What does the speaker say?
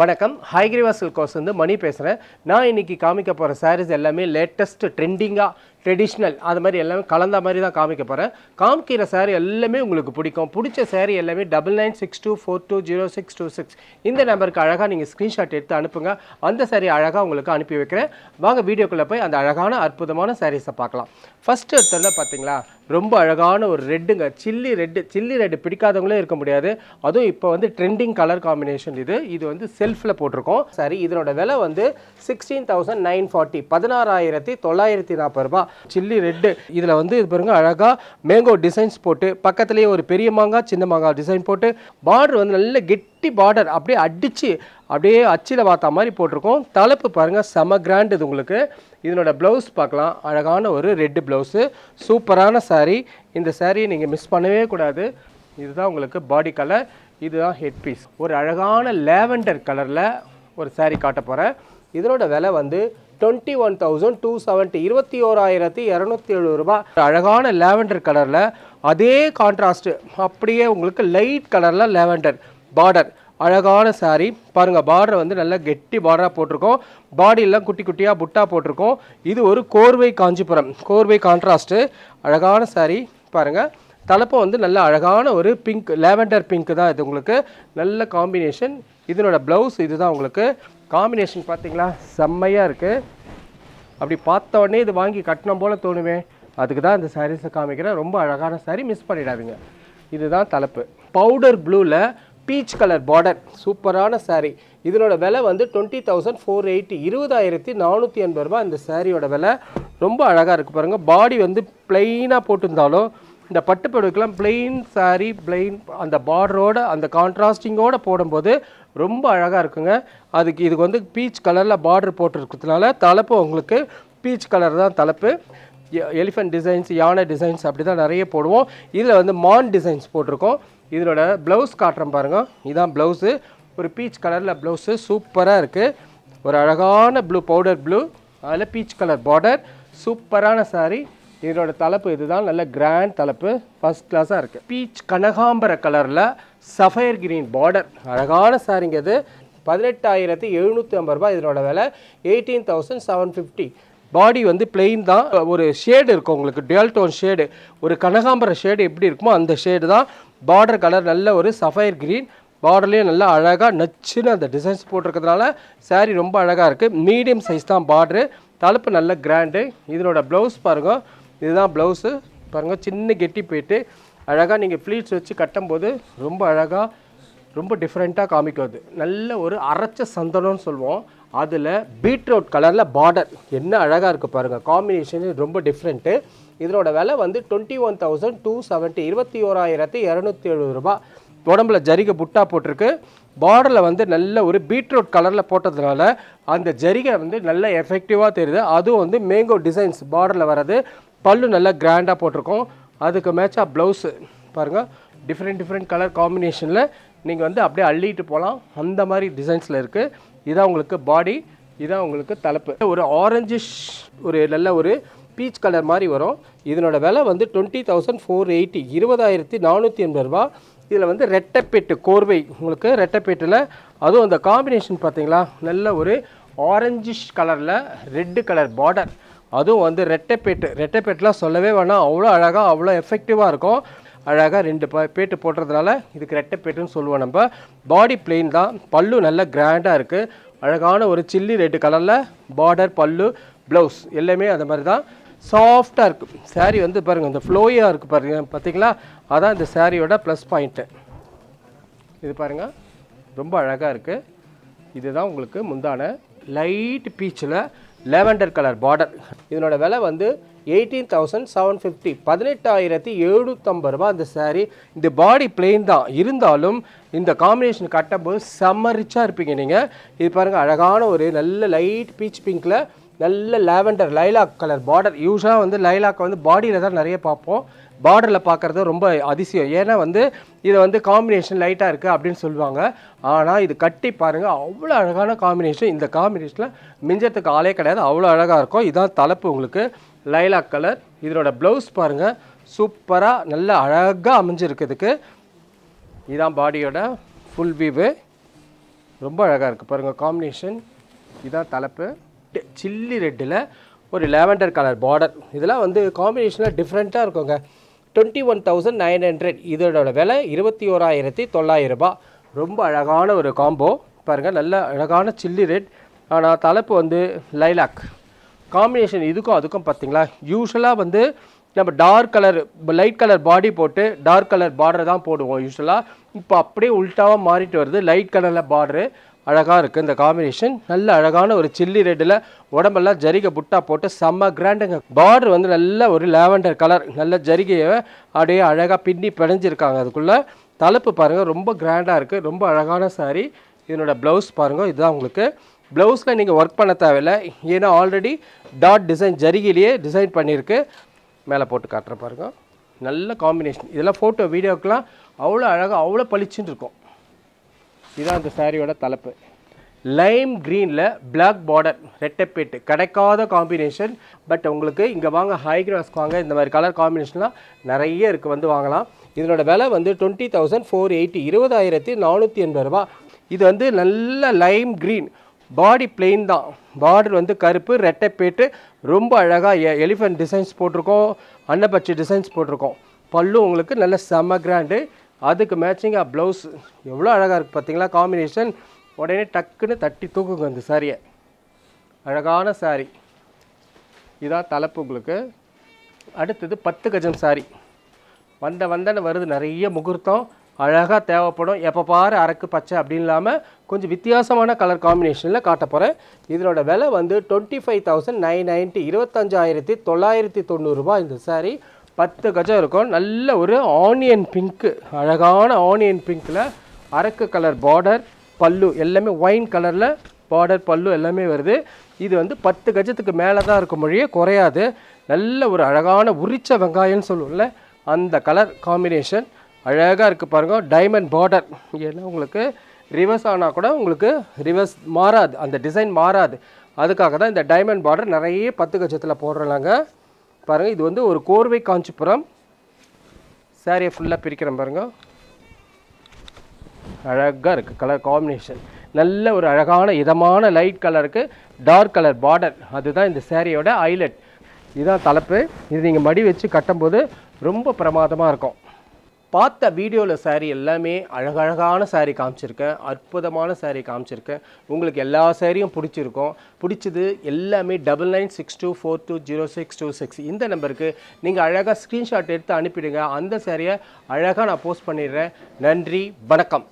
வணக்கம். ஹைகிரிவா silk house வந்து மணி பேசுகிறேன். நான் இன்றைக்கி காமிக்க போகிற சாரீஸ் எல்லாமே லேட்டஸ்ட் ட்ரெண்டிங்காக ட்ரெடிஷ்னல் அது மாதிரி எல்லாமே கலந்த மாதிரி தான் காமிக்க போகிறேன். காமிக்கிற சாரீ எல்லாமே உங்களுக்கு பிடிக்கும். பிடிச்ச சாரீ எல்லாமே 9962420626 இந்த நம்பருக்கு அழகாக நீங்கள் ஸ்க்ரீன்ஷாட் எடுத்து அனுப்புங்க. அந்த சாரீ அழகாக உங்களுக்கு அனுப்பி வைக்கிறேன். வாங்க வீடியோக்குள்ளே போய் அந்த அழகான அற்புதமான சாரீஸை பார்க்கலாம். ஃபஸ்ட்டு எடுத்தோன்னா பார்த்தீங்களா, ரொம்ப அழகான ஒரு ரெட்டுங்க, சில்லி ரெட்டு பிடிக்காதவங்களே இருக்க முடியாது. அதுவும் இப்போ வந்து ட்ரெண்டிங் கலர் காம்பினேஷன் இது வந்து செல்ஃபில் போட்டிருக்கோம். சரி, இதனோட விலை வந்து 16,940 16,940 ரூபா. சில்லி ரெட்டு இதில் வந்து இது பாருங்க, அழகாக மேங்கோ டிசைன்ஸ் போட்டு பக்கத்துலேயே ஒரு பெரிய மாங்காய் சின்ன மாங்காய் டிசைன் போட்டு பார்டர் வந்து நல்ல கெட்டி பார்டர் அப்படியே அடித்து அப்படியே அச்சில் பார்த்தா மாதிரி போட்டிருக்கோம். தலைப்பு பாருங்கள், செம கிராண்ட். இது உங்களுக்கு இதனோட ப்ளவுஸ் பார்க்கலாம், அழகான ஒரு ரெட்டு ப்ளவுஸு, சூப்பரான சாரீ. இந்த சாரியை நீங்கள் மிஸ் பண்ணவே கூடாது. இதுதான் உங்களுக்கு பாடி கலர், இதுதான் ஹெட் பீஸ். ஒரு அழகான லேவெண்டர் கலரில் ஒரு சாரீ காட்ட போகிறேன். இதனோட விலை வந்து 21,270 21,270 ரூபா. அழகான லேவெண்டர் கலரில் அதே கான்ட்ராஸ்ட்டு அப்படியே உங்களுக்கு லைட் கலரில் லேவெண்டர் பார்டர், அழகான சாரீ பாருங்கள். பார்டர் வந்து நல்லா கெட்டி பார்டராக போட்டிருக்கோம். பாடியெல்லாம் குட்டி குட்டியாக புட்டா போட்டிருக்கோம். இது ஒரு கோர்வை காஞ்சிபுரம், கோர்வை கான்ட்ராஸ்ட்டு, அழகான சாரீ பாருங்கள். தலைப்பம் வந்து நல்ல அழகான ஒரு பிங்க், லேவெண்டர் பிங்க் தான் இது உங்களுக்கு, நல்ல காம்பினேஷன். இதனோட ப்ளவுஸ் இதுதான் உங்களுக்கு. காம்பினேஷன் பார்த்தீங்களா, செம்மையாக இருக்குது. அப்படி பார்த்த உடனே இது வாங்கி கட்டணம் போல் தோணுமே, அதுக்கு தான் இந்த சாரீஸை காமிக்கிறேன். ரொம்ப அழகான சாரீ, மிஸ் பண்ணிடாதீங்க. இதுதான் தலைப்பு. பவுடர் ப்ளூவில் பீச் கலர் பார்டர், சூப்பரான சாரீ. இதனோட விலை வந்து 20,480 20,480 ரூபா. இந்த சாரியோட விலை ரொம்ப அழகாக இருக்குது பாருங்கள். பாடி வந்து பிளெயினாக போட்டிருந்தாலும் இந்த பட்டுப்புடவைக்கெல்லாம் பிளெயின் சாரீ, பிளெயின் அந்த பார்டரோட அந்த கான்ட்ராஸ்டிங்கோடு போடும்போது ரொம்ப அழகாக இருக்குங்க. இதுக்கு வந்து பீச் கலரில் பார்டர் போட்டிருக்கிறதுனால தலைப்பு உங்களுக்கு பீச் கலர் தான் தலைப்பு. எலிஃபென்ட் டிசைன்ஸ், யானை டிசைன்ஸ் அப்படி தான் நிறைய போடுவோம். இதில் வந்து மான் டிசைன்ஸ் போட்டிருக்கோம். இதனோட ப்ளவுஸ் காட்டுறேன் பாருங்கள், இதுதான் ப்ளவுஸு. ஒரு பீச் கலரில் ப்ளவுஸு சூப்பராக இருக்குது. ஒரு அழகான ப்ளூ, பவுடர் ப்ளூ, அதில் பீச் கலர் பார்டர், சூப்பரான சாரீ. இதனோட தலைப்பு இதுதான், நல்ல கிராண்ட் தலைப்பு, ஃபஸ்ட் கிளாஸாக இருக்குது. பீச் கனகாம்பர கலரில் சஃபயர் கிரீன் பார்டர், அழகான சாரீங்க. இது 18,750 ரூபா. இதனோட விலை 18,750. பாடி வந்து பிளெயின் தான், ஒரு ஷேடு இருக்கும் உங்களுக்கு, டுவல் டோன் ஷேடு, ஒரு கனகாம்பர ஷேடு எப்படி இருக்குமோ அந்த ஷேடு தான். பார்டர் கலர் நல்ல ஒரு சஃபயர் கிரீன், பார்டர்லேயே நல்லா அழகாக நச்சுன்னு அந்த டிசைன்ஸ் போட்டிருக்கிறதுனால சாரீ ரொம்ப அழகாக இருக்குது. மீடியம் சைஸ் தான் பார்டரு, தலைப்பு நல்ல கிராண்டு. இதனோட ப்ளவுஸ் பாருங்கள், இதுதான் ப்ளவுஸு பாருங்கள். சின்ன கெட்டி போயிட்டு அழகாக நீங்கள் ப்ளீட்ஸ் வச்சு கட்டும்போது ரொம்ப அழகாக, ரொம்ப டிஃப்ரெண்ட்டாக காமிக்கும். நல்ல ஒரு அரைச்ச சந்தனம்னு சொல்லுவோம். அதில் பீட்ரூட் கலரில் பார்டர் என்ன அழகாக இருக்குது பாருங்கள். காம்பினேஷன் ரொம்ப டிஃப்ரெண்ட்டு. இதனோட விலை வந்து 21,270 21,270 ரூபா. உடம்புல ஜரிகை புட்டா போட்டிருக்கு. பார்டரில் வந்து நல்ல ஒரு பீட்ரூட் கலரில் போட்டதுனால அந்த ஜரிகை வந்து நல்ல எஃபெக்டிவாக தெரியுது. அதுவும் வந்து மேங்கோ டிசைன்ஸ் பார்டரில் வர்றது. பல்லு நல்லா கிராண்டாக போட்டிருக்கோம். அதுக்கு மேட்சாக ப்ளவுஸு பாருங்கள், டிஃப்ரெண்ட் கலர் காம்பினேஷனில் நீங்கள் வந்து அப்படியே அள்ளிட்டு போகலாம், அந்த மாதிரி டிசைன்ஸில் இருக்குது. இதான் உங்களுக்கு பாடி, இதான் உங்களுக்கு தலைப்பு. ஒரு ஆரஞ்சிஷ், ஒரு நல்ல ஒரு பீச் கலர் மாதிரி வரும். இதனோட விலை வந்து 20,480 20,480 ரூபா. இதில் வந்து ரெட்டைப்பேட்டு கோர்வை உங்களுக்கு, ரெட்டைப்பேட்டில் அதுவும் அந்த காம்பினேஷன் பார்த்தீங்களா, நல்ல ஒரு ஆரஞ்சிஷ் கலரில் ரெட்டு கலர் பார்டர், அதுவும் வந்து ரெட்டைப்பேட்டெலாம் சொல்லவே வேணாம், அவ்வளோ அழகாக அவ்வளோ எஃபெக்டிவாக இருக்கும். அழகாக 2 பேட்டு போட்டுறதுனால இதுக்கு ரெட்டைப்பேட்டுன்னு சொல்லுவோம் நம்ம. பாடி பிளெயின் தான், பல்லு நல்ல கிராண்டாக இருக்குது. அழகான ஒரு சில்லி ரெட்டு கலரில் பார்டர், பல்லு, ப்ளவுஸ் எல்லாமே அந்த மாதிரி தான். சாஃப்டாக இருக்குது சாரீ வந்து பாருங்கள், இந்த ஃப்ளோயாக இருக்குது பாருங்கள், பார்த்தீங்களா, அதான் இந்த சாரியோட ப்ளஸ் பாயிண்ட்டு. இது பாருங்கள், ரொம்ப அழகாக இருக்குது. இதுதான் உங்களுக்கு முந்தான லைட் பீச்சில் லேவெண்டர் கலர் பார்டர். இதனோட விலை வந்து 18,750 18,750 ரூபா. அந்த சாரீ இந்த பாடி பிளெயின் தான் இருந்தாலும் இந்த காம்பினேஷன் கட்டும்போது செம்ம ரிச்சாக இருப்பீங்க நீங்கள். இது பாருங்கள், அழகான ஒரு நல்ல லைட் பீச் பிங்க்கில் நல்ல லேவெண்டர் லைலாக் கலர் பார்டர். யூஸ்வலாக வந்து லைலாக் வந்து பாடியில் தான் நிறைய பார்ப்போம், பார்டரில் பார்க்குறது ரொம்ப அதிசயம். ஏன்னா வந்து இதை வந்து காம்பினேஷன் லைட்டாக இருக்குது அப்படின்னு சொல்லுவாங்க. ஆனால் இது கட்டி பாருங்கள், அவ்வளோ அழகான காம்பினேஷன். இந்த காம்பினேஷனில் மிஞ்சத்துக்கு ஆளே கிடையாது, அவ்வளோ அழகாக இருக்கும். இதுதான் தலைப்பு உங்களுக்கு, லைலாக் கலர். இதனோட ப்ளவுஸ் பாருங்கள், சூப்பராக நல்ல அழகாக அமைஞ்சிருக்குதுக்கு. இதுதான் பாடியோட ஃபுல் வியூவு. ரொம்ப அழகாக இருக்குது பாருங்கள் காம்பினேஷன். இதான் தலைப்பு. சில்லி ரெட்டில் ஒரு லேவெண்டர் கலர் பார்டர். இதெல்லாம் வந்து காம்பினேஷனில் டிஃப்ரெண்ட்டாக இருக்குங்க. 21,900. இதோட விலை 21,900 ரூபாய். ரொம்ப அழகான ஒரு காம்போ பாருங்கள். நல்ல அழகான சில்லி ரெட். ஆனால் தலைப்பு வந்து லைலாக் காம்பினேஷன். இதுக்கும் அதுக்கும் பார்த்திங்களா, யூஸ்வலாக வந்து நம்ம dark colour light colour body போட்டு டார்க் கலர் பார்டர் தான் போடுவோம் யூஸ்வலாக. இப்போ அப்படியே உல்ட்டாவாக மாறிட்டு வருது. லைட் கலரில் பார்டரு அழகாக இருக்குது இந்த காம்பினேஷன். நல்ல அழகான ஒரு சில்லி ரெட்டில் உடம்பெல்லாம் ஜரிகை புட்டா போட்டு செம்ம கிராண்டுங்க. பார்டர் வந்து நல்ல ஒரு லேவெண்டர் கலர். நல்ல ஜரிகையை அப்படியே அழகாக பின்னி பிணைஞ்சிருக்காங்க. அதுக்குள்ளே தலைப்பு பாருங்கள் ரொம்ப கிராண்டாக இருக்குது. ரொம்ப அழகான சாரீ. இதனோட ப்ளவுஸ் பாருங்கள். இதுதான் உங்களுக்கு ப்ளவுஸில் நீங்கள் ஒர்க் பண்ண தேவையில்லை. ஏன்னா ஆல்ரெடி டாட் டிசைன் ஜரிகையிலேயே டிசைன் பண்ணியிருக்கு. மேலே போட்டு காட்டுற பாருங்க. நல்ல காம்பினேஷன். இதெல்லாம் ஃபோட்டோ வீடியோக்கெலாம் அவ்வளோ அழகாக அவ்வளோ பளிச்சுன்னு இருக்கும். இதுதான் அந்த சாரியோட தலைப்பு. லைம் க்ரீனில் பிளாக் பார்டர் ரெட்டைப்பேட்டு கிடைக்காத காம்பினேஷன். பட் உங்களுக்கு இங்கே வாங்க, ஹைக்ராஸ்க்கு வாங்க, இந்த மாதிரி கலர் காம்பினேஷன்லாம் நிறைய இருக்குது, வந்து வாங்கலாம். இதனோட விலை வந்து 20,480, 20,480 ரூபா. இது வந்து நல்ல லைம் க்ரீன் பாடி பிளெயின் தான். பார்டர் வந்து கருப்பு ரெட்டைப்பேட்டு. ரொம்ப அழகாக எலிஃபென்ட் டிசைன்ஸ் போட்டிருக்கோம், அன்னப்பச்சி டிசைன்ஸ் போட்டிருக்கோம். பல்லு உங்களுக்கு நல்ல செம்ம கிராண்டு. அதுக்கு மேட்சிங்காக ப்ளவுஸ் எவ்வளோ அழகாக இருக்குது பார்த்தீங்களா காம்பினேஷன். உடனே டக்குன்னு தட்டி தூக்குங்க அந்த சாரியை. அழகான சாரி. இதான் தலைப்பு உங்களுக்கு. அடுத்தது 10 கஜம் சாரி. வந்தன்னு வருது. நிறைய முகூர்த்தம் அழகாக தேவைப்படும். எப்போ பாரு அரக்கு பச்சை அப்படின்னு இல்லாமல் கொஞ்சம் வித்தியாசமான கலர் காம்பினேஷனில் காட்ட போகிறேன். இதனோட விலை வந்து 25,990, 25,990 ரூபா. இந்த சாரீ 10 கஜம் இருக்கும். நல்ல ஒரு ஆனியன் பிங்க்கு, அழகான ஆனியன் பிங்க்கில் அரக்கு கலர் பார்டர், பல்லு எல்லாமே ஒயின் கலரில் பார்டர், பல்லு எல்லாமே வருது. இது வந்து 10 கஜத்துக்கு மேலே தான் இருக்கும், மொழியே குறையாது. நல்ல ஒரு அழகான உரிச்ச வெங்காயம்னு சொல்லுவோம்ல, அந்த கலர் காம்பினேஷன் அழகாக இருக்குது பாருங்கள். Diamond border. ஏன்னா உங்களுக்கு ரிவர்ஸ் ஆனால் கூட உங்களுக்கு ரிவர்ஸ் மாறாது, அந்த டிசைன் மாறாது. அதுக்காக தான் இந்த டைமண்ட் பார்டர் நிறைய 10 கஜத்தில் போடுறாங்க பாருங்கள். இது வந்து ஒரு கோர்வை காஞ்சிபுரம். சாரியை ஃபுல்லாக பிரிக்கிறேன் பாருங்கள். அழகாக இருக்குது கலர் காம்பினேஷன். நல்ல ஒரு அழகான இதமான லைட் கலருக்கு டார்க் கலர் பார்டர். அதுதான் இந்த சாரியோட ஹைலைட். இதுதான் தலைப்பு. இது நீங்கள் மடி வச்சு கட்டும்போது ரொம்ப பிரமாதமாக இருக்கும். பார்த்த வீடியோவில் சாரீ எல்லாமே அழகழகான சாரீ காமிச்சிருக்கேன், அற்புதமான சாரீ காமிச்சிருக்கேன். உங்களுக்கு எல்லா சாரியும் பிடிச்சிருக்கும். பிடிச்சது எல்லாமே 9962420626 இந்த நம்பருக்கு நீங்கள் அழகாக ஸ்க்ரீன்ஷாட் எடுத்து அனுப்பிடுங்க. அந்த சாரியை அழகாக நான் போஸ்ட் பண்ணிடுறேன். நன்றி, வணக்கம்.